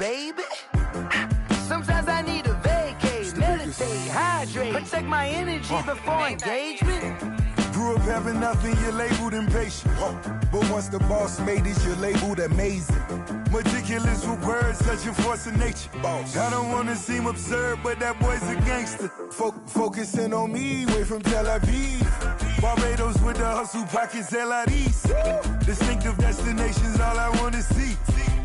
baby. Sometimes I need a vacate, meditate, hydrate, protect my energy before engagement. Grew up having nothing, you're labeled impatient. But once the boss made it, you're labeled amazing. Meticulous with words, such a force of nature. I don't want to seem absurd, but that boy's a gangster. Focusing on me, way from Tel Aviv. Barbados with the hustle pockets, LIDs. Distinctive destinations, all I want to see.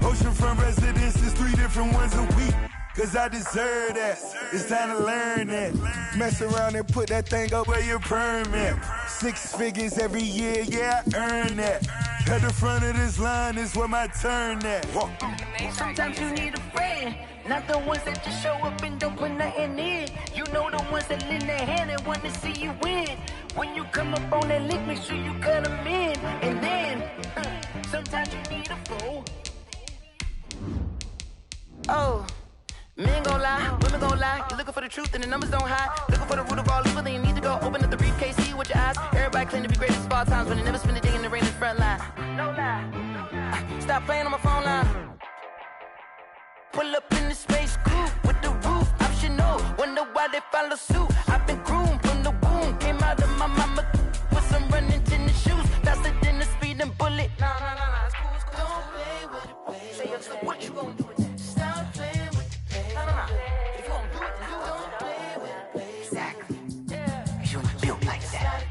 Oceanfront residences, 3 different ones a week. Cause I deserve that, it's time to learn that. Mess around and put that thing up where your permit. 6 figures every year, yeah, I earn that. At the front of this line is where my turn at. Sometimes you need a friend, not the ones that just show up and don't put nothing in. You know the ones that lend their hand and want to see you win. When you come up on that lick, make sure you cut them in. And then, sometimes you need a fool. Oh. Men gon' lie, women gon' lie. You're looking for the truth and the numbers don't hide. Looking for the root of all evil, then you need to go open up the briefcase, see with your eyes. Everybody claim to be greatest of all times, but they never spend a day in the rain in the front line. No lie. Stop playing on my phone line. Pull up in the space coupe with the roof optional. Wonder why they follow suit. I've been groomed from the womb, came out of my mama with some running tennis shoes, faster than the speeding bullet. Nah, it's cool, it's cool. Don't play with it, baby. Say so what you gon' do with that? Stop playing. If you don't do it, then don't play with it. Exactly. You built like that.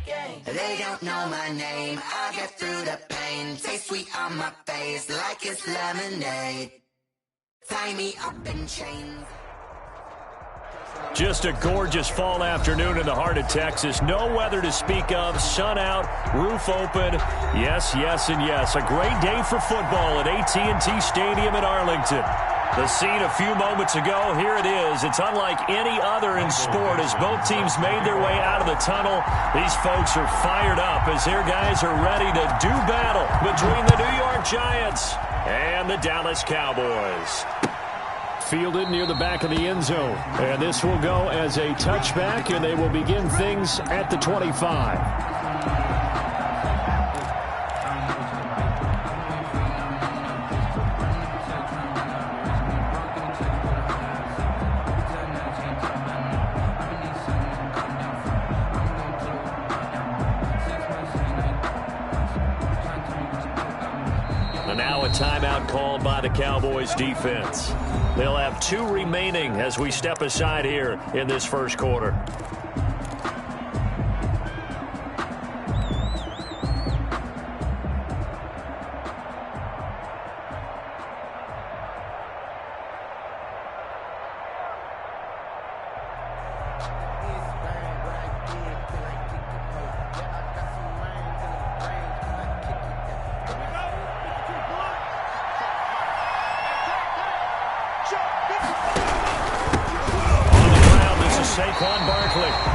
They don't know my name. I get through the pain. Taste sweet on my face like it's lemonade. Tie me up in chains. Just a gorgeous fall afternoon in the heart of Texas. No weather to speak of. Sun out, roof open. Yes, yes, and yes. A great day for football at AT&T Stadium in Arlington. The scene a few moments ago, here it is. It's unlike any other in sport as both teams made their way out of the tunnel. These folks are fired up as their guys are ready to do battle between the New York Giants and the Dallas Cowboys. Fielded near the back of the end zone. And this will go as a touchback, and they will begin things at the 25. Now a timeout called by the Cowboys defense. They'll have 2 remaining as we step aside here in this first quarter.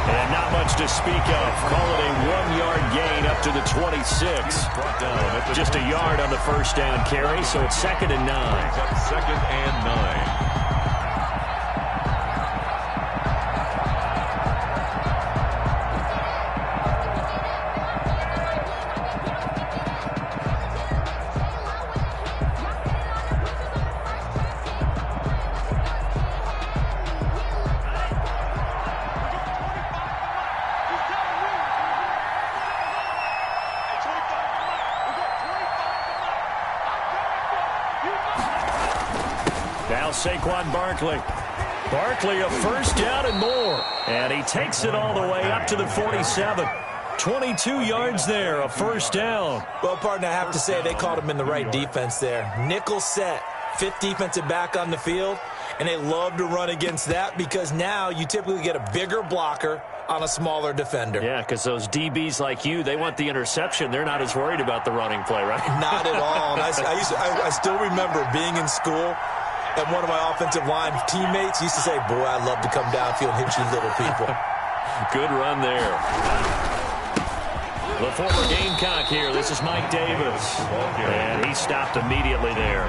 And not much to speak of. Call it a 1-yard gain up to the 26. Just a yard on the first down carry, so it's 2nd and 9. 2nd and 9. Saquon Barkley. Barkley a first down and more. And he takes it all the way up to the 47. 22 yards there, a first down. Well, partner, I have to say they called him in the right defense there. Nickel set, 5th defensive back on the field, and they love to run against that because now you typically get a bigger blocker on a smaller defender. Yeah, because those DBs like you, they want the interception. They're not as worried about the running play, right? Not at all. And I still remember being in school, and one of my offensive line teammates used to say, boy, I'd love to come downfield and hit you little people. Good run there. The former Gamecock here. This is Mike Davis. And he stopped immediately there.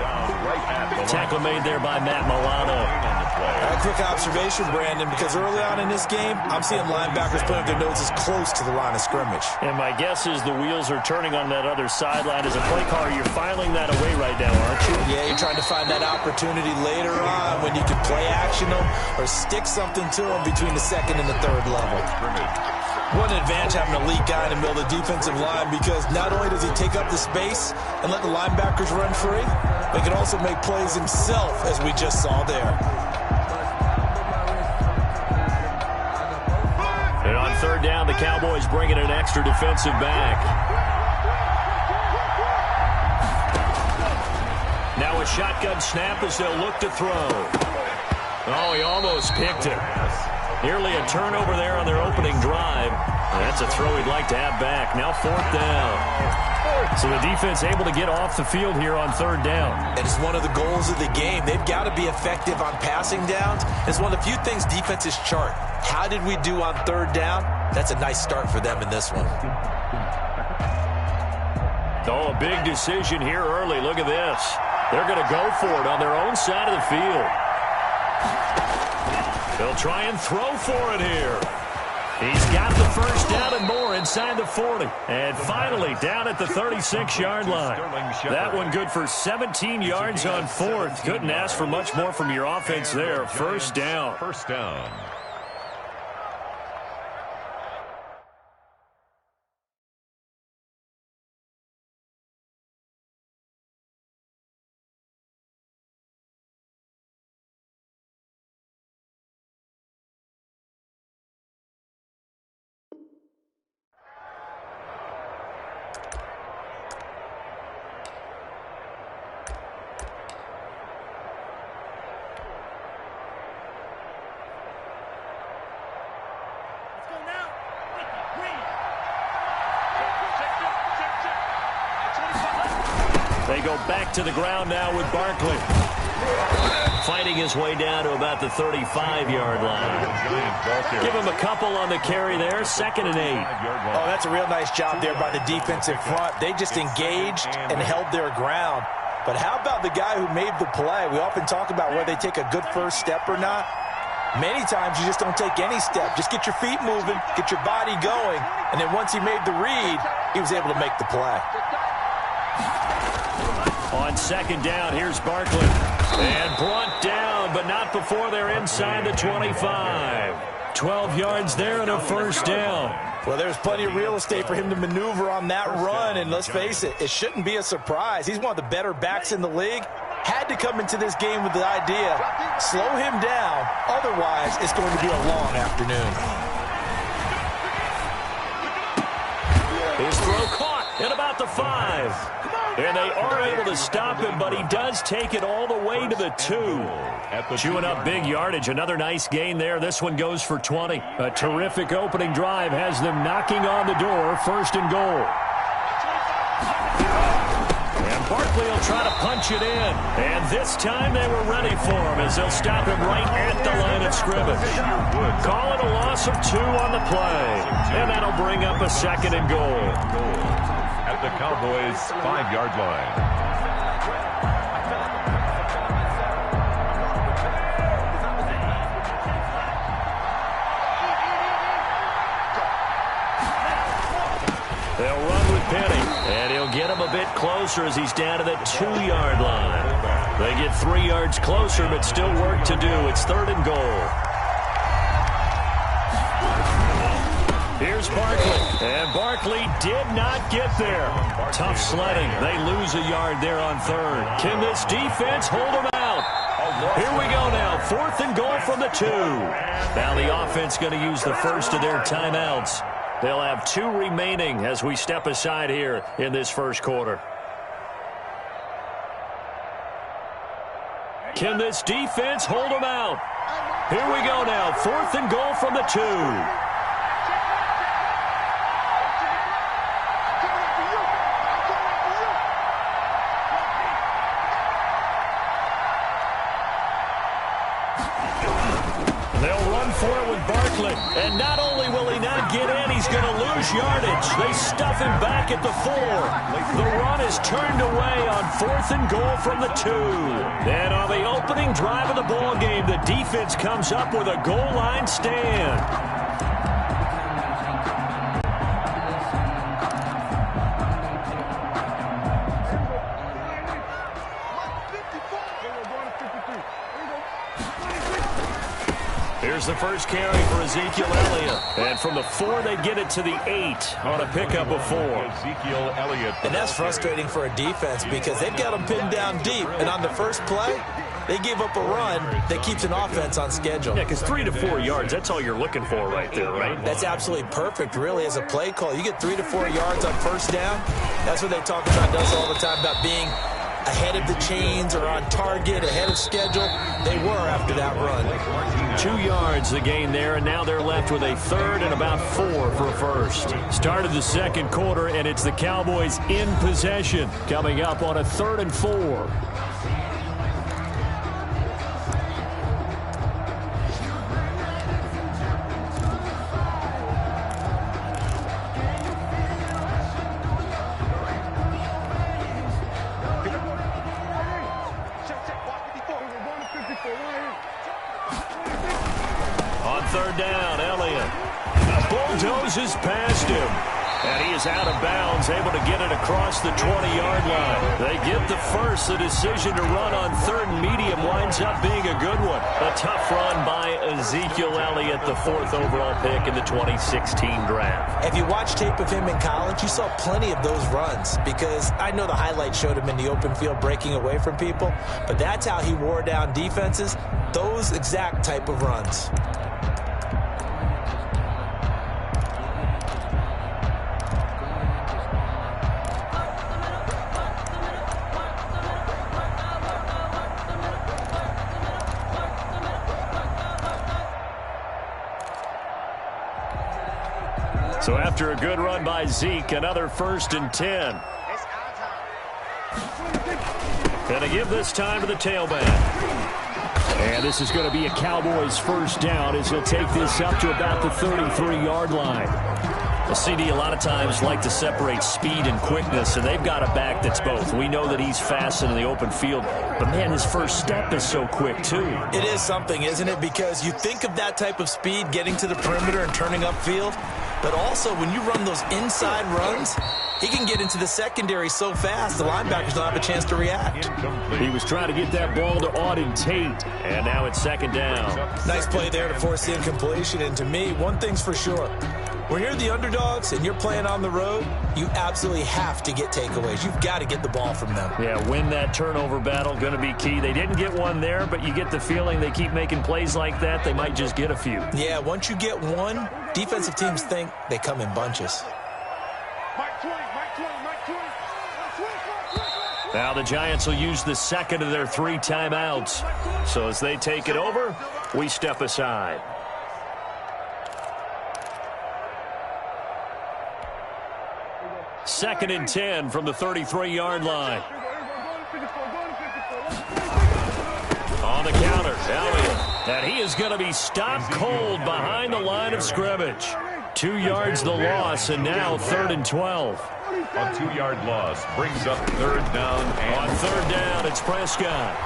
Tackle made there by Matt Milano. A quick observation, Brandon, because early on in this game, I'm seeing linebackers putting their noses close to the line of scrimmage. And my guess is the wheels are turning on that other sideline. As a play caller, you're filing that away right now, aren't you? Yeah, you're trying to find that opportunity later on when you can play action them or stick something to them between the second and the third level. What an advantage having an elite guy in the middle of the defensive line, because not only does he take up the space and let the linebackers run free, but he can also make plays himself, as we just saw there. And on third down, the Cowboys bring in an extra defensive back. Now a shotgun snap as they'll look to throw. Oh, he almost picked it. Nearly a turnover there on their opening drive. That's a throw he'd like to have back. Now fourth down. So the defense able to get off the field here on third down. And it's one of the goals of the game. They've got to be effective on passing downs. It's one of the few things defenses chart. How did we do on third down? That's a nice start for them in this one. Oh, a big decision here early. Look at this. They're going to go for it on their own side of the field. They'll try and throw for it here. He's got the first down and more inside the 40. And finally down at the 36-yard line. That one good for 17 yards on fourth. Couldn't ask for much more from your offense there. First down. First down. They go back to the ground now with Barkley. Fighting his way down to about the 35-yard line. Give him a couple on the carry there. 2nd and 8. Oh, that's a real nice job there by the defensive front. They just engaged and held their ground. But how about the guy who made the play? We often talk about whether they take a good first step or not. Many times you just don't take any step. Just get your feet moving, get your body going, and then once he made the read, he was able to make the play. On 2nd down, here's Barkley. And brought down, but not before they're inside the 25. 12 yards there and a first down. Well, there's plenty of real estate for him to maneuver on that run, and let's face it, it shouldn't be a surprise. He's one of the better backs in the league. Had to come into this game with the idea, slow him down, otherwise it's going to be a long afternoon. His throw caught at about the 5. And they are able to stop him, but he does take it all the way to the 2. Chewing up big yardage. Another nice gain there. This one goes for 20. A terrific opening drive has them knocking on the door. 1st and goal. And Barkley will try to punch it in. And this time they were ready for him as they'll stop him right at the line of scrimmage. Call it a loss of 2 on the play. And that'll bring up a 2nd and goal. At the Cowboys' 5-yard line. They'll run with Penny, and he'll get him a bit closer as he's down to the 2-yard line. They get 3 yards closer, but still work to do. It's 3rd and goal. Here's Barkley, and Barkley did not get there. Tough sledding. They lose a yard there on 3rd. Can this defense hold them out? Here we go now. 4th and goal from the 2. Now the offense going to use the first of their timeouts. They'll have 2 remaining as we step aside here in this first quarter. Can this defense hold them out? Here we go now. 4th and goal from the 2. quickly. And not only will he not get in, he's going to lose yardage. They stuff him back at the 4. The run is turned away on 4th and goal from the 2. And on the opening drive of the ball game, the defense comes up with a goal line stand. Here's the first carry for Ezekiel Elliott. And from the 4, they get it to the 8 on a pickup of 4. Ezekiel Elliott. And that's frustrating for a defense because they've got them pinned down deep. And on the first play, they give up a run that keeps an offense on schedule. Yeah, because 3 to 4 yards, that's all you're looking for right there, right? That's absolutely perfect, really, as a play call. You get 3 to 4 yards on first down. That's what they talk about does all the time, about being ahead of the chains or on target, ahead of schedule. They were after that run. 2 yards the gain there, and now they're left with a 3rd and about 4 for a first. Started the second quarter, and it's the Cowboys in possession, coming up on a 3rd and 4. On 3rd down, Elliott bulldozes past him. And he is out of bounds, able to get it across the 20-yard line. They get the first. The decision to run on 3rd and medium winds up being a good one. A tough run by Ezekiel Elliott, the 4th overall pick in the 2016 draft. If you watch tape of him in college, you saw plenty of those runs because I know the highlights showed him in the open field breaking away from people, but that's how he wore down defenses, those exact type of runs. So after a good run by Zeke, another 1st and 10. And to give this time to the tailback. And this is going to be a Cowboys first down as he'll take this up to about the 33-yard line. The CD a lot of times like to separate speed and quickness, and they've got a back that's both. We know that he's fast in the open field, but, man, his first step is so quick, too. It is something, isn't it? Because you think of that type of speed getting to the perimeter and turning upfield, but also when you run those inside runs, he can get into the secondary so fast the linebackers don't have a chance to react. He was trying to get that ball to Auden Tate, and now it's 2nd down. Nice play there to force the incompletion, and to me, one thing's for sure. When you're the underdogs and you're playing on the road, you absolutely have to get takeaways. You've got to get the ball from them. Yeah, win that turnover battle, going to be key. They didn't get one there, but you get the feeling they keep making plays like that, they might just get a few. Yeah, once you get one, defensive teams think they come in bunches. Now the Giants will use the 2nd of their 3 timeouts. So as they take it over, we step aside. Second and 10 from the 33-yard line. On the counter, Elliott. And he is going to be stopped cold behind the line of scrimmage. 2 yards the loss, and now 3rd and 12. A 2-yard loss brings up 3rd down. On 3rd down, it's Prescott.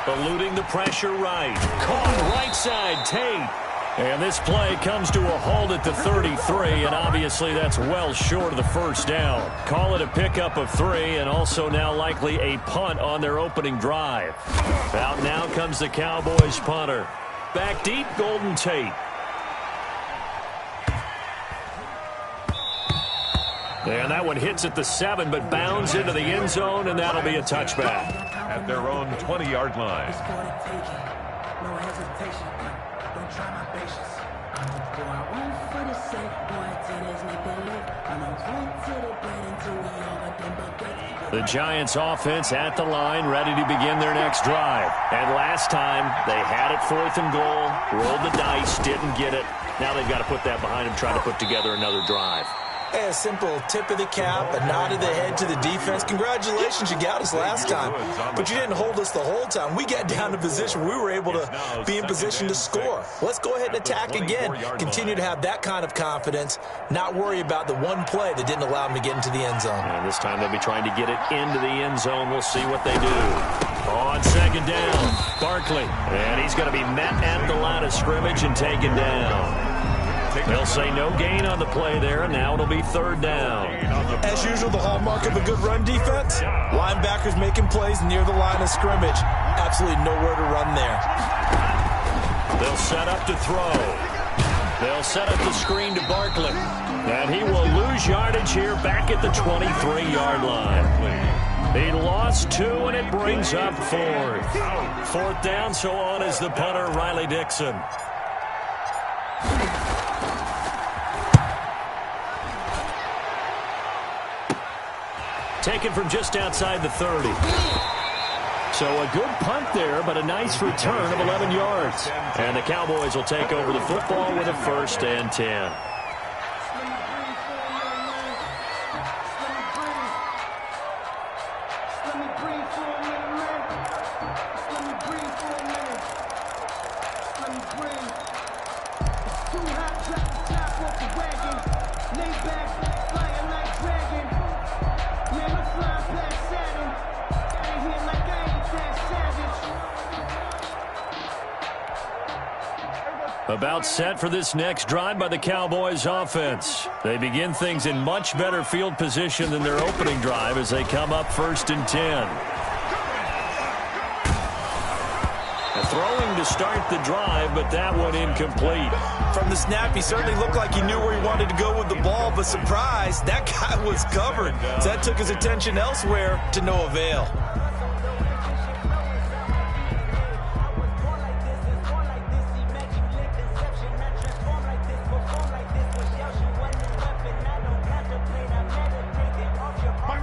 Eluding the pressure right. Caught right side, Tate. And this play comes to a halt at the 33, and obviously that's well short of the first down. Call it a pickup of 3, and also now likely a punt on their opening drive. Out now comes the Cowboys punter. Back deep, Golden Tate. And that one hits at the 7, but bounds into the end zone, and that'll be a touchback. At their own 20-yard line. No hesitation. Don't try my patience. I'm a boy, I won't for the sake. Boy, tennis make the lick. I'm a run to the bed until we all got them buckets. The Giants offense at the line, ready to begin their next drive. And last time, they had it 4th and goal, rolled the dice, didn't get it. Now they've got to put that behind them, try to put together another drive. Hey, a simple tip of the cap, a nod of the head to the defense. Congratulations, you got us last time. But you didn't hold us the whole time. We got down to position. We were able to be in position to score. Let's go ahead and attack again. Continue to have that kind of confidence, not worry about the one play that didn't allow them to get into the end zone. And this time they'll be trying to get it into the end zone. We'll see what they do. On second down, Barkley. And he's going to be met at the line of scrimmage and taken down. They'll say no gain on the play there, and now it'll be third down. As usual, the hallmark of a good run defense, linebackers making plays near the line of scrimmage. Absolutely nowhere to run there. They'll set up to throw. They'll set up the screen to Barkley. And he will lose yardage here back at the 23-yard line. He lost 2, and it brings up 4th. 4th down, so on is the punter, Riley Dixon. Taken from just outside the 30. So a good punt there, but a nice return of 11 yards. And the Cowboys will take over the football with a 1st and 10. About set for this next drive by the Cowboys offense. They begin things in much better field position than their opening drive as they come up 1st and 10. Throwing to start the drive, but that one incomplete. From the snap, he certainly looked like he knew where he wanted to go with the ball, but surprise, that guy was covered. So that took his attention elsewhere to no avail.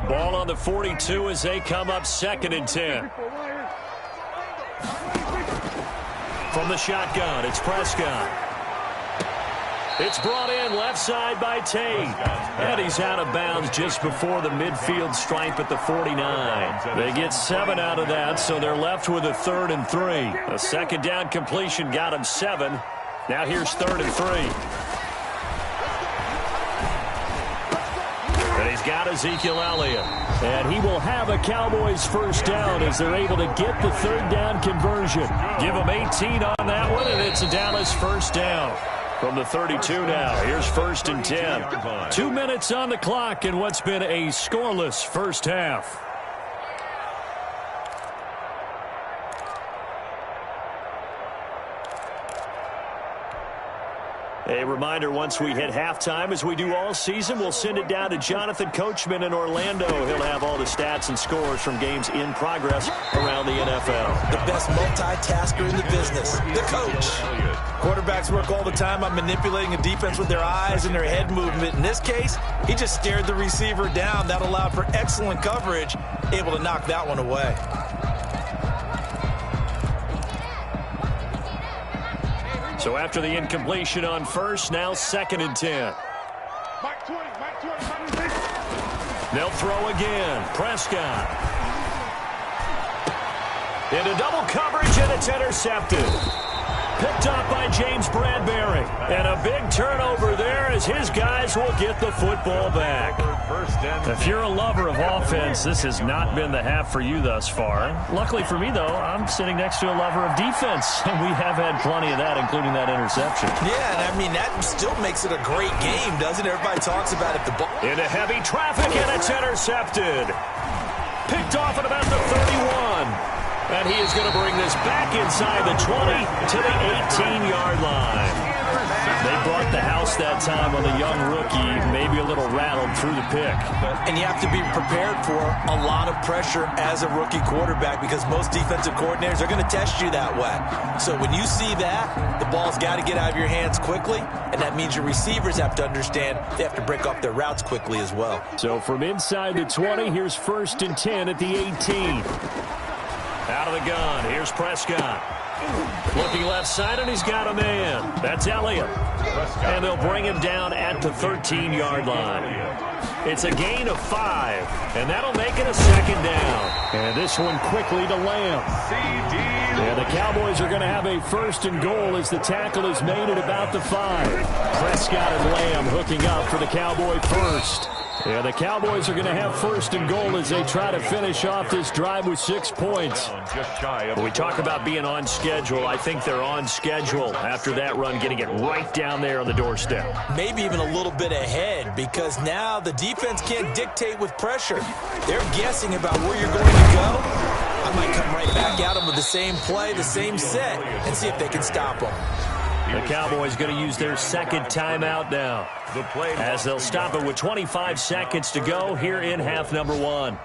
Ball on the 42 as they come up 2nd and 10. From the shotgun, it's Prescott. It's brought in left side by Tate. And he's out of bounds just before the midfield stripe at the 49. They get 7 out of that, so they're left with a 3rd and 3. A 2nd down completion got him 7. Now here's 3rd and 3. He's got Ezekiel Elliott. And he will have a Cowboys 1st down as they're able to get the 3rd down conversion. Give him 18 on that one, and it's a Dallas 1st down. From the 32 now, here's 1st and 10. 2 minutes on the clock in what's been a scoreless first half. A reminder, once we hit halftime, as we do all season, we'll send it down to Jonathan Coachman in Orlando. He'll have all the stats and scores from games in progress around the NFL. The best multitasker in the business, the coach. Quarterbacks work all the time on manipulating a defense with their eyes and their head movement. In this case, he just stared the receiver down. That allowed for excellent coverage, able to knock that one away. So after the incompletion on 1st, now 2nd and 10. They'll throw again. Prescott. Into double coverage, and it's intercepted. Picked off by James Bradbury. And a big turnover there as his guys will get the football back. If you're a lover of offense, this has not been the half for you thus far. Luckily for me, though, I'm sitting next to a lover of defense, and we have had plenty of that, including that interception. Yeah, and I mean, that still makes it a great game, doesn't it? Everybody talks about it. The ball into heavy traffic, and it's intercepted. Picked off at about the 31. And he is going to bring this back inside the 20 to the 18-yard line. They brought the house that time on the young rookie, maybe a little rattled through the pick. And you have to be prepared for a lot of pressure as a rookie quarterback because most defensive coordinators are going to test you that way. So when you see that, the ball's got to get out of your hands quickly, and that means your receivers have to understand they have to break off their routes quickly as well. So from inside the 20, here's 1st and 10 at the 18. Out of the gun, here's Prescott. Looking left side, and he's got a man. That's Elliott. And they'll bring him down at the 13-yard line. It's a gain of 5, and that'll make it a second down. And this one quickly to Lamb. And the Cowboys are going to have a first and goal as the tackle is made at about the 5. Prescott and Lamb hooking up for the Cowboy first. Yeah, the Cowboys are going to have first and goal as they try to finish off this drive with 6 points. When we talk about being on schedule, I think they're on schedule after that run, getting it right down there on the doorstep. Maybe even a little bit ahead, because now the defense can't dictate with pressure. They're guessing about where you're going to go. I might come right back at them with the same play, the same set, and see if they can stop them. The Cowboys going to use their second timeout now, as they'll stop it with 25 seconds to go here in half number 1.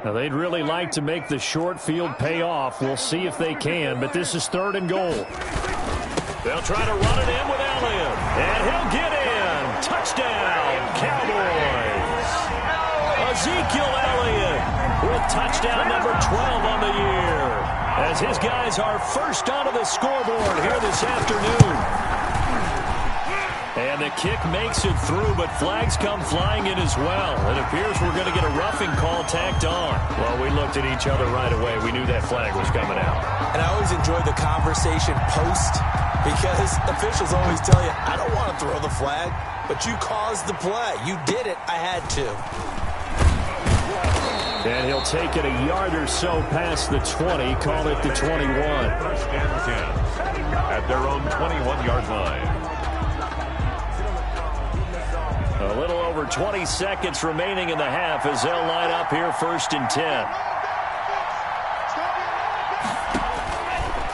Now, they'd really like to make the short field pay off. We'll see if they can, but this is 3rd and goal. They'll try to run it in with Elliott, and he'll get in. Touchdown, Cowboys. Ezekiel Elliott with touchdown number 12 on the year, as his guys are first onto the scoreboard here this afternoon. And the kick makes it through, but flags come flying in as well. It appears we're going to get a roughing call tacked on. Well, we looked at each other right away. We knew that flag was coming out. And I always enjoy the conversation post, because officials always tell you, I don't want to throw the flag, but you caused the play. You did it. I had to. And he'll take it a yard or so past the 20, call it the 21. First and 10 at their own 21-yard line. A little over 20 seconds remaining in the half as they'll line up here 1st and 10.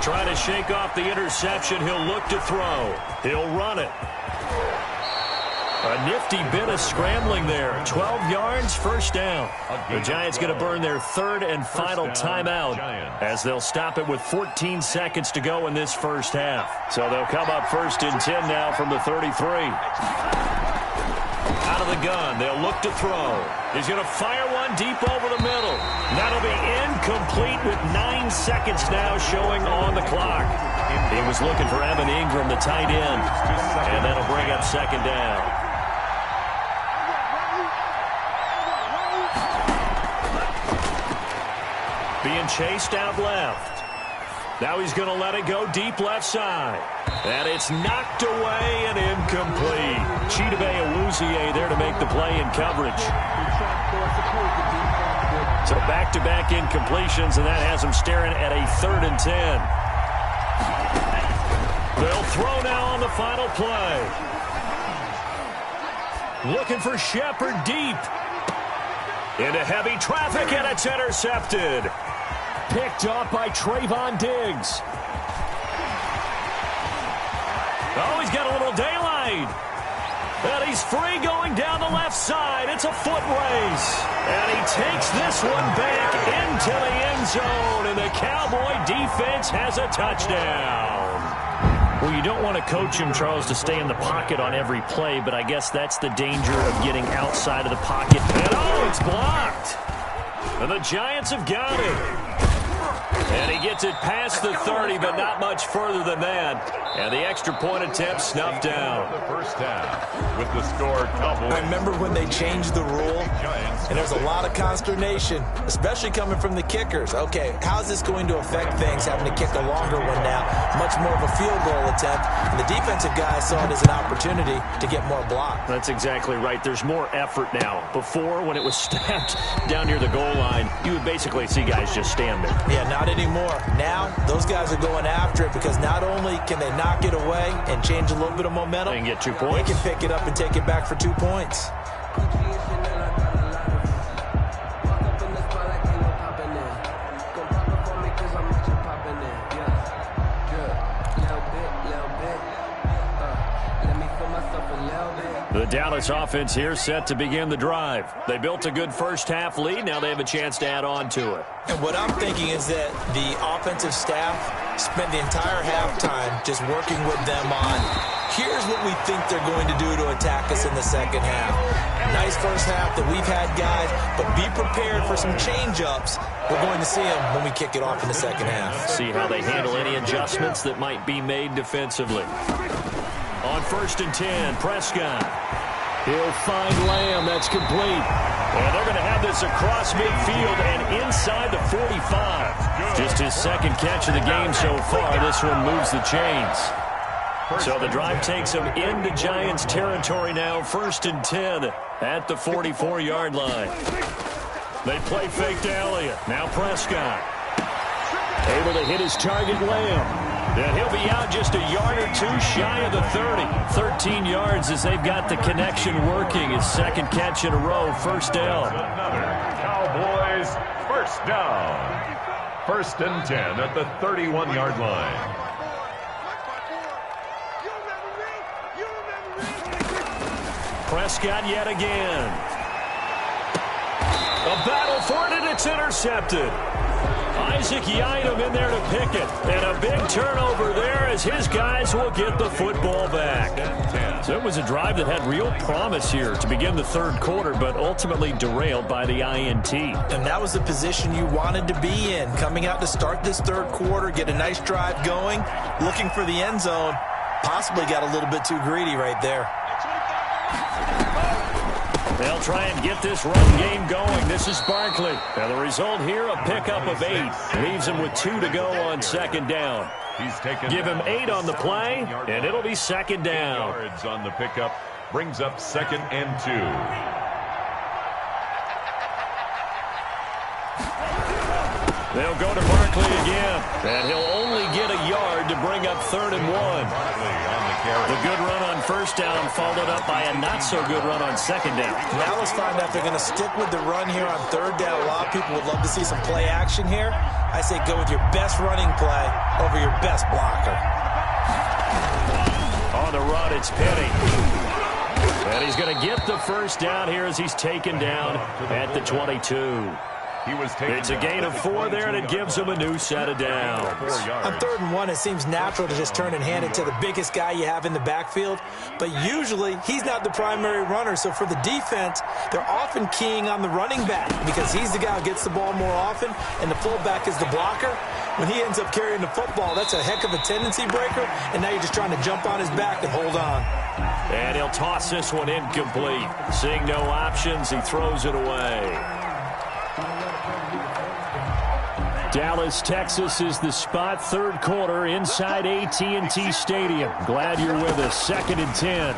Trying to shake off the interception. He'll look to throw. He'll run it. A nifty bit of scrambling there. 12 yards, first down. The Giants going to burn their 3rd and final timeout as they'll stop it with 14 seconds to go in this first half. So they'll come up 1st and 10 now from the 33. Out of the gun, they'll look to throw. He's going to fire one deep over the middle. That'll be incomplete with 9 seconds now showing on the clock. He was looking for Evan Ingram, the tight end, and that'll bring up 2nd down. Being chased out left. Now he's going to let it go deep left side. And it's knocked away and incomplete. Chidobe Awuzie there to make the play in coverage. So back-to-back incompletions, and that has him staring at a 3rd and 10. They'll throw now on the final play. Looking for Shepard deep. Into heavy traffic, and it's intercepted. Picked off by Trayvon Diggs. Oh, he's got a little daylight. And he's free going down the left side. It's a foot race. And he takes this one back into the end zone. And the Cowboy defense has a touchdown. Well, you don't want to coach him, Charles, to stay in the pocket on every play, but I guess that's the danger of getting outside of the pocket. And oh, it's blocked. And the Giants have got it. And he gets it past the 30, but not much further than that. And the extra point attempt snuffed down. The first half with the score Cowboys. I remember when they changed the rule, and there's a lot of consternation, especially coming from the kickers. Okay, how's this going to affect things, having to kick a longer one now, much more of a field goal attempt, and the defensive guys saw it as an opportunity to get more block. That's exactly right. There's more effort now. Before, when it was snapped down near the goal line, you would basically see guys just stand there. Yeah, not anymore. Now, those guys are going after it because not only can they knock it away and change a little bit of momentum, and get 2 points. They can pick it up and take it back for 2 points. The Dallas offense here set to begin the drive. They built a good first-half lead. Now they have a chance to add on to it. And what I'm thinking is that the offensive staff spent the entire halftime just working with them on, here's what we think they're going to do to attack us in the second half. Nice first half that we've had, guys, but be prepared for some change-ups. We're going to see them when we kick it off in the second half. See how they handle any adjustments that might be made defensively. On 1st and 10, Prescott. He'll find Lamb. That's complete. And they're going to have this across midfield and inside the 45. Just his second catch of the game so far. This one moves the chains. So the drive takes them into Giants territory now. 1st and 10 at the 44-yard line. They play fake to Elliott. Now Prescott. Able to hit his target, Lamb. And he'll be out just a yard or two shy of the 30. 13 yards as they've got the connection working. His second catch in a row. First down. Another Cowboys first down. 1st and 10 at the 31-yard line. Prescott yet again. A battle for it, and it's intercepted. Isaac Yiadom in there to pick it. And a big turnover there as his guys will get the football back. So it was a drive that had real promise here to begin the third quarter, but ultimately derailed by the INT. And that was the position you wanted to be in. Coming out to start this third quarter, get a nice drive going, looking for the end zone. Possibly got a little bit too greedy right there. They'll try and get this run game going. This is Barkley. And the result here, a pickup of 8. Leaves him with 2 to go on second down. Give him 8 on the play, and it'll be second down. Yards on the pickup brings up 2nd and 2. They'll go to Barkley again, and he'll only get a yard to bring up 3rd and 1. The good run on first down followed up by a not-so-good run on second down. Now let's find out if they're going to stick with the run here on third down. A lot of people would love to see some play action here. I say go with your best running play over your best blocker. On the run, it's Penny. And he's going to get the first down here as he's taken down at the 22. It's a gain of 4 there, and it gives him a new set of downs. On 3rd and 1, it seems natural to just turn and hand it to the biggest guy you have in the backfield. But usually, he's not the primary runner. So for the defense, they're often keying on the running back because he's the guy who gets the ball more often, and the fullback is the blocker. When he ends up carrying the football, that's a heck of a tendency breaker, and now you're just trying to jump on his back and hold on. And he'll toss this one incomplete. Seeing no options, he throws it away. Dallas, Texas is the spot. Third quarter inside AT&T Stadium. Glad you're with us. 2nd and 10.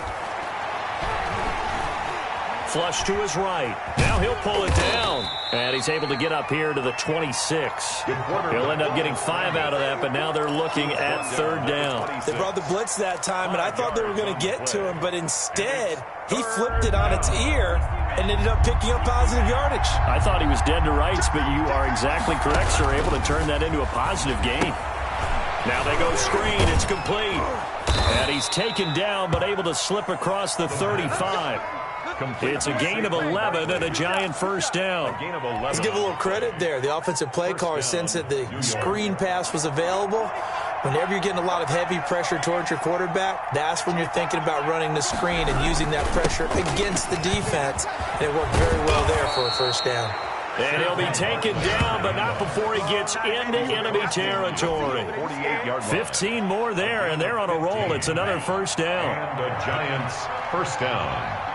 Flush to his right. Now he'll pull it down. And he's able to get up here to the 26. He'll end up getting 5 out of that, but now they're looking at 3rd down. They brought the blitz that time, and I thought they were going to get to him, but instead, he flipped it on its ear and ended up picking up positive yardage. I thought he was dead to rights, but you are exactly correct, sir. Able to turn that into a positive gain. Now they go screen. It's complete. And he's taken down, but able to slip across the 35. It's a gain of 11 and a Giant first down. Let's give a little credit there. The offensive play caller sensed that the screen pass was available. Whenever you're getting a lot of heavy pressure towards your quarterback, that's when you're thinking about running the screen and using that pressure against the defense. And it worked very well there for a first down. And he'll be taken down, but not before he gets into enemy territory. 15 more there, and they're on a roll. It's another first down. And the Giants first down.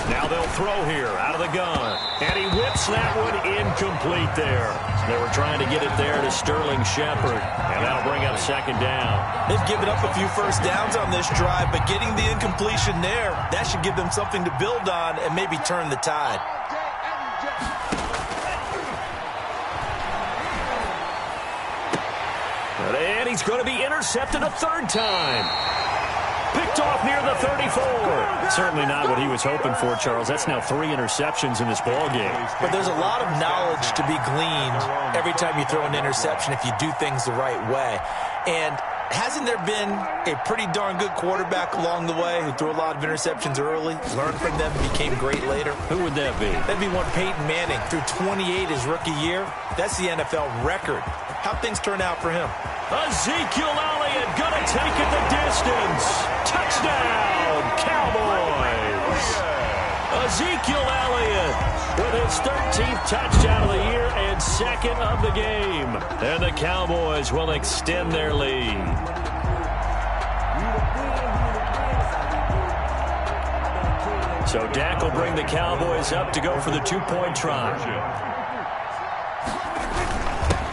Now they'll throw here out of the gun. And he whips that one incomplete there. They were trying to get it there to Sterling Shepard. And that'll bring up second down. They've given up a few first downs on this drive, but getting the incompletion there, that should give them something to build on and maybe turn the tide. And he's going to be intercepted a 3rd time. Picked off near the 34. Certainly not what he was hoping for, Charles. That's now 3 interceptions in this ballgame. But there's a lot of knowledge to be gleaned every time you throw an interception if you do things the right way. And hasn't there been a pretty darn good quarterback along the way who threw a lot of interceptions early, learned from them, and became great later? Who would that be? That'd be one Peyton Manning. Threw 28 his rookie year. That's the NFL record. How'd things turn out for him? Ezekiel Elliott gonna take it the distance. Touchdown, Cowboys. Ezekiel Elliott with his 13th touchdown of the year and second of the game. And the Cowboys will extend their lead. So Dak will bring the Cowboys up to go for the two-point try.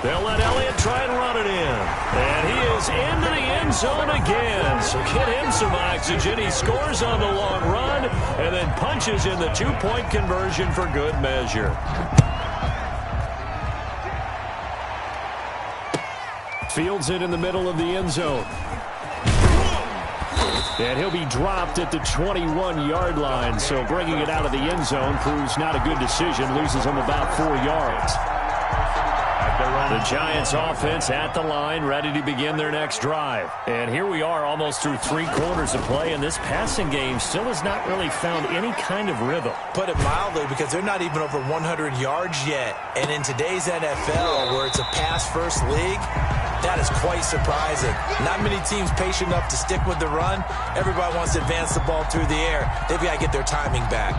They'll let Elliott try and run it in. And he is into the end zone again. So get him some oxygen. He scores on the long run and then punches in the two-point conversion for good measure. Fields it in the middle of the end zone. And he'll be dropped at the 21-yard line. So bringing it out of the end zone proves not a good decision. Loses him about 4 yards. The Giants offense at the line, ready to begin their next drive. And here we are almost through 3 quarters of play, and this passing game still has not really found any kind of rhythm. Put it mildly, because they're not even over 100 yards yet. And in today's NFL, where it's a pass-first league, that is quite surprising. Not many teams patient enough to stick with the run. Everybody wants to advance the ball through the air. They've got to get their timing back.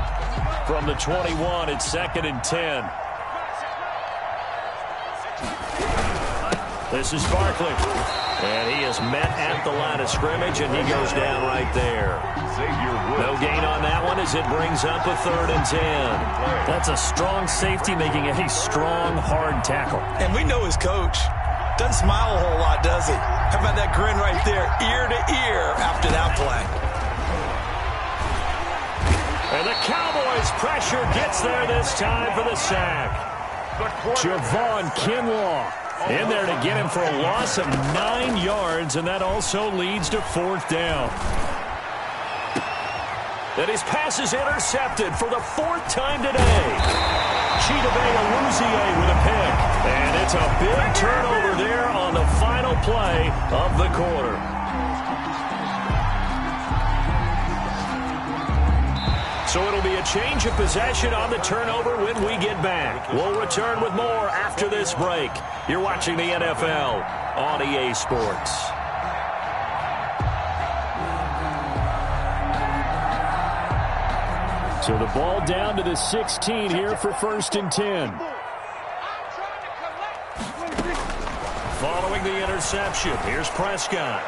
From the 21, it's 2nd and 10. This is Barkley. And he is met at the line of scrimmage, and he goes down right there. No gain on that one as it brings up a 3rd and 10. That's a strong safety making a strong, hard tackle. And we know his coach. Doesn't smile a whole lot, does he? How about that grin right there, ear to ear after that play? And the Cowboys' pressure gets there this time for the sack. Javon Kinlaw in there to get him for a loss of 9 yards, and that also leads to 4th down. And his pass is intercepted for the 4th time today. Chidobe with a pick. And it's a big turnover there on the final play of the quarter. So it'll be a change of possession on the turnover when we get back. We'll return with more after this break. You're watching the NFL on EA Sports. So the ball down to the 16 here for 1st and 10. Following the interception, here's Prescott.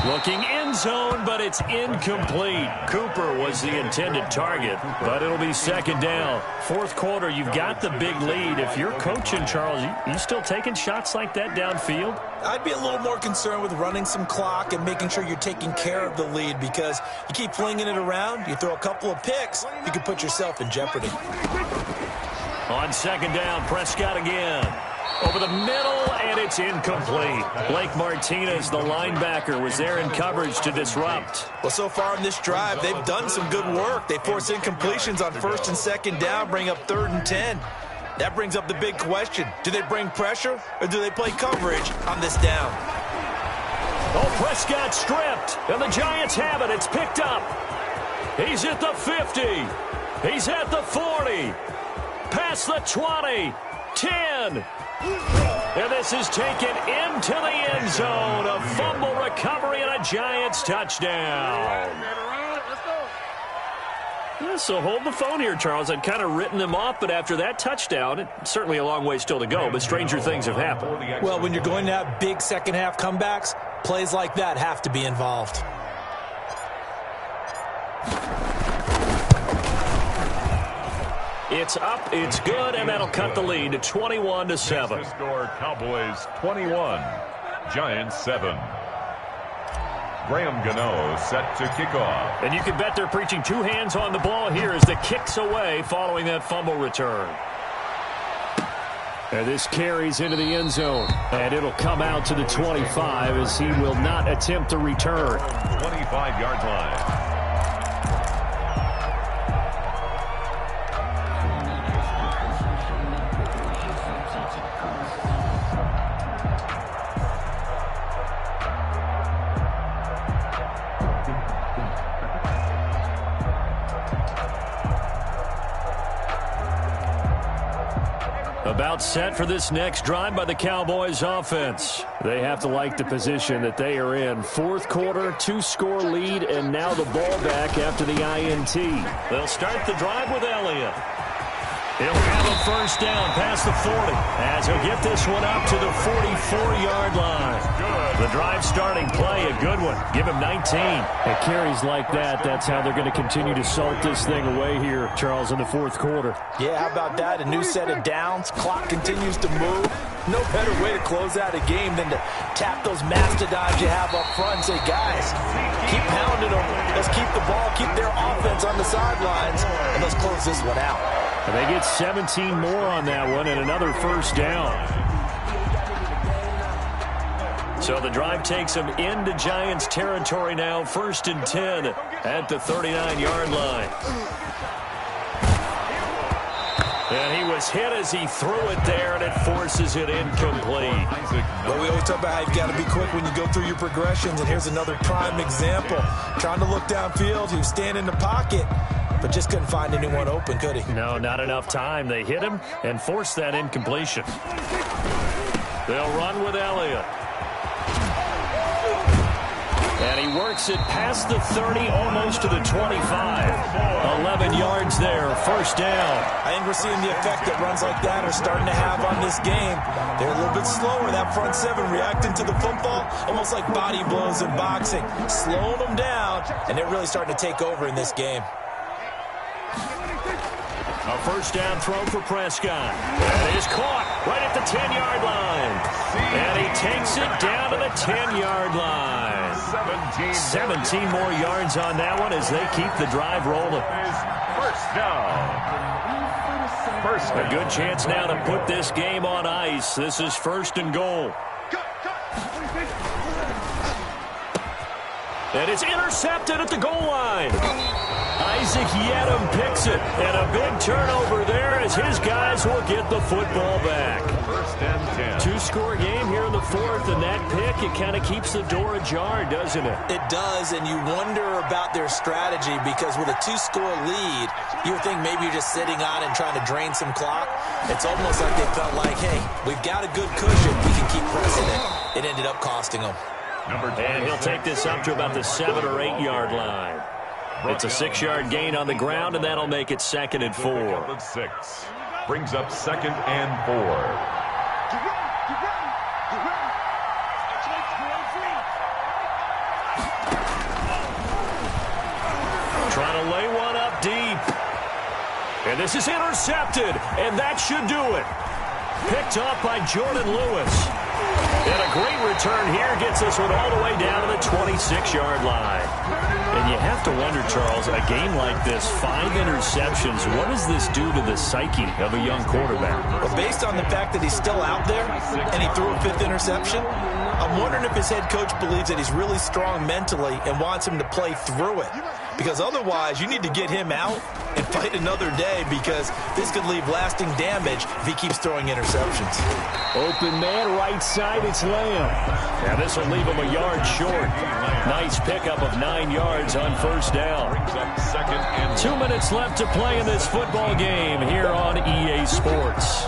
Looking end zone, but it's incomplete. Cooper was the intended target, but it'll be 2nd down. 4th quarter, you've got the big lead. If you're coaching, Charles, you still taking shots like that downfield? I'd be a little more concerned with running some clock and making sure you're taking care of the lead, because you keep flinging it around, you throw a couple of picks, you could put yourself in jeopardy. On 2nd down, Prescott again. Over the middle, and it's incomplete. Blake Martinez, the linebacker, was there in coverage to disrupt. Well, so far in this drive, they've done some good work. They force incompletions on 1st and 2nd down, bring up 3rd and 10. That brings up the big question. Do they bring pressure, or do they play coverage on this down? Oh, Prescott stripped, and the Giants have it. It's picked up. He's at the 50. He's at the 40. Past the 20. 10. And this is taken into the end zone. A fumble recovery and a Giants touchdown. Yeah, so hold the phone here, Charles. I'd kind of written them off, but after that touchdown, it's certainly a long way still to go, but stranger things have happened. Well, when you're going to have big second-half comebacks, plays like that have to be involved. It's up, it's good, and that'll cut the lead to 21-7. Score Cowboys 21, Giants 7. Graham Gano set to kick off. And you can bet they're preaching 2 hands on the ball here as the kick's away following that fumble return. And this carries into the end zone, and it'll come out to the 25 as he will not attempt to return. 25-yard line. About set for this next drive by the Cowboys offense. They have to like the position that they are in. Fourth quarter, 2-score lead, and now the ball back after the INT. They'll start the drive with Elliott. He'll have a first down past the 40 as he'll get this one up to the 44-yard line. The drive starting play, a good one. Give him 19. At carries like that, that's how they're going to continue to salt this thing away here, Charles, in the fourth quarter. Yeah, how about that? A new set of downs. Clock continues to move. No better way to close out a game than to tap those mastodons you have up front and say, guys, keep pounding them. Let's keep the ball, keep their offense on the sidelines, and let's close this one out. And they get 17 more on that one and another first down. So the drive takes them into Giants territory now. 1st and 10 at the 39-yard line. And he was hit as he threw it there, and it forces it incomplete. But we always talk about how you've got to be quick when you go through your progressions, and here's another prime example. Trying to look downfield, he was standing in the pocket, but just couldn't find anyone open, could he? No, not enough time. They hit him and forced that incompletion. They'll run with Elliott. And he works it past the 30, almost to the 25. 11 yards there, first down. I think we're seeing the effect that runs like that are starting to have on this game. They're a little bit slower, that front seven, reacting to the football, almost like body blows in boxing. Slowing them down, and they're really starting to take over in this game. A first down throw for Prescott. That is caught right at the 10-yard line. And he takes it down to the 10-yard line. 17 more yards on that one as they keep the drive rolling. First down. A good chance now to put this game on ice. This is 1st and goal. And it's intercepted at the goal line. Isaac Yedem picks it, and a big turnover there as his guys will get the football back. 1st and 10. 2-score game here in the fourth, and that pick, it kind of keeps the door ajar, doesn't it? It does, and you wonder about their strategy because with a 2-score lead, you would think maybe you're just sitting on it and trying to drain some clock. It's almost like they felt like, hey, we've got a good cushion. We can keep pressing it. It ended up costing them. And he'll take this up to about the 7 or 8 yard line. It's a 6-yard gain on the ground, and that'll make it 2nd and 4. 6 brings up 2nd and 4. Trying to lay one up deep. And this is intercepted, and that should do it. Picked up by Jordan Lewis. And a great return here gets this one all the way down to the 26-yard line. And you have to wonder, Charles, a game like this, 5 interceptions, what does this do to the psyche of a young quarterback? Well, based on the fact that he's still out there and he threw a 5th interception, I'm wondering if his head coach believes that he's really strong mentally and wants him to play through it. Because otherwise, you need to get him out and fight another day because this could leave lasting damage if he keeps throwing interceptions. Open man, right side, it's Lamb. Now this will leave him a yard short. Nice pickup of 9 yards on first down. 2 minutes left to play in this football game here on EA Sports.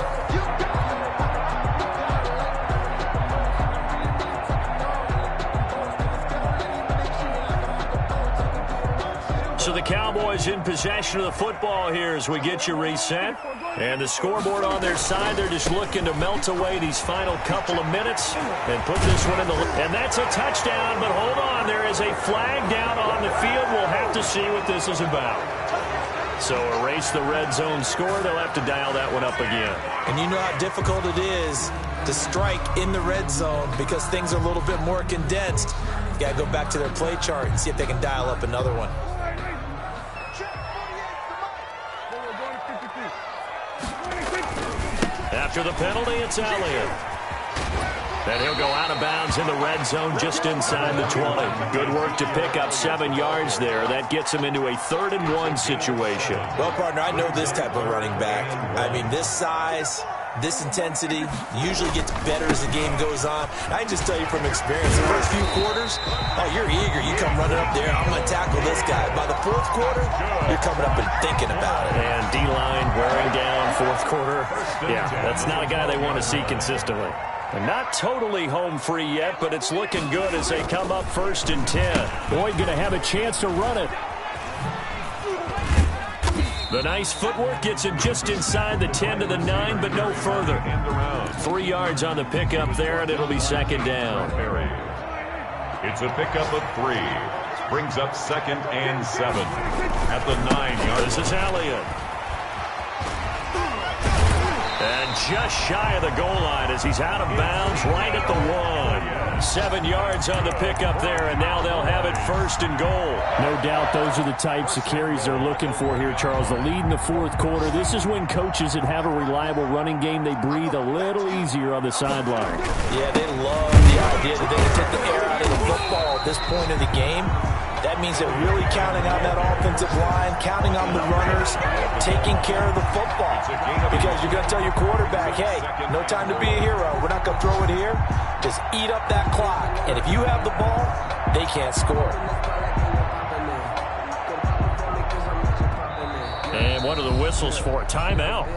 So the Cowboys in possession of the football here as we get you reset. And the scoreboard on their side, they're just looking to melt away these final couple of minutes and put this one in the... And that's a touchdown, but hold on. There is a flag down on the field. We'll have to see what this is about. So erase the red zone score. They'll have to dial that one up again. And you know how difficult it is to strike in the red zone because things are a little bit more condensed. You got to go back to their play chart and see if they can dial up another one. After the penalty, it's Elliott. And he'll go out of bounds in the red zone just inside the 20. Good work to pick up 7 yards there. That gets him into a 3rd and 1 situation. Well, partner, I know this type of running back. I mean, this size, This intensity usually gets better as the game goes on. I can just tell you from experience, the first few quarters, oh, you're eager. You come running up there, I'm going to tackle this guy. By the fourth quarter, you're coming up and thinking about it. And D-line wearing down fourth quarter. Yeah, that's not a guy they want to see consistently. And not totally home free yet, but it's looking good as they come up 1st and 10. Boyd going to have a chance to run it. The nice footwork gets him just inside the 10 to the 9, but no further. 3 yards on the pickup there, and it'll be 2nd down. It's a pickup of 3. Brings up 2nd and 7. At the 9 yard. This is Elliott. And just shy of the goal line as he's out of bounds right at the 1. 7 yards on the pickup there, and now they'll have it 1st and goal. No doubt those are the types of carries they're looking for here, Charles. The lead in the fourth quarter. This is when coaches that have a reliable running game, they breathe a little easier on the sideline. Yeah, they love the idea that they can take the air out of the football at this point of the game. That means they're really counting on that offensive line, counting on the runners, taking care of the football. Because you're going to tell your quarterback, hey, no time to be a hero. We're not going to throw it here. Just eat up that clock. And if you have the ball, they can't score. And what are the whistles for? Timeout.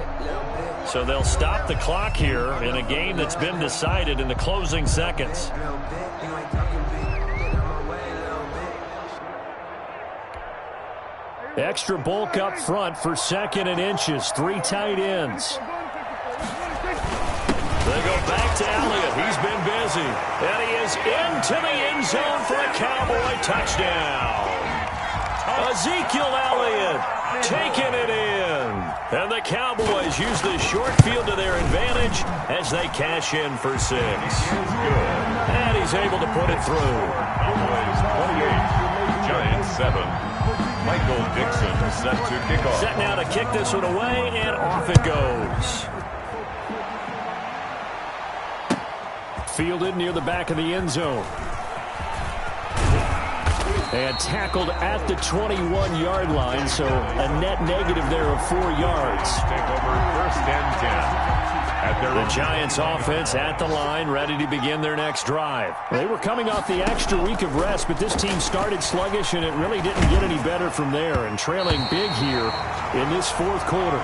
So they'll stop the clock here in a game that's been decided in the closing seconds. Extra bulk up front for 2nd and inches. 3 tight ends. They go back to Elliott. He's been busy. And he is into the end zone for a Cowboy touchdown. Ezekiel Elliott taking it in. And the Cowboys use the short field to their advantage as they cash in for 6. And he's able to put it through. Cowboys 28, Giants 7. Michael Dixon set to kick off. Set now to kick this one away, and off it goes. Fielded near the back of the end zone. And tackled at the 21-yard line, so a net negative there of 4 yards. Take over 1st and 10. The Giants offense at the line, ready to begin their next drive. They were coming off the extra week of rest, but this team started sluggish, and it really didn't get any better from there, and trailing big here in this fourth quarter.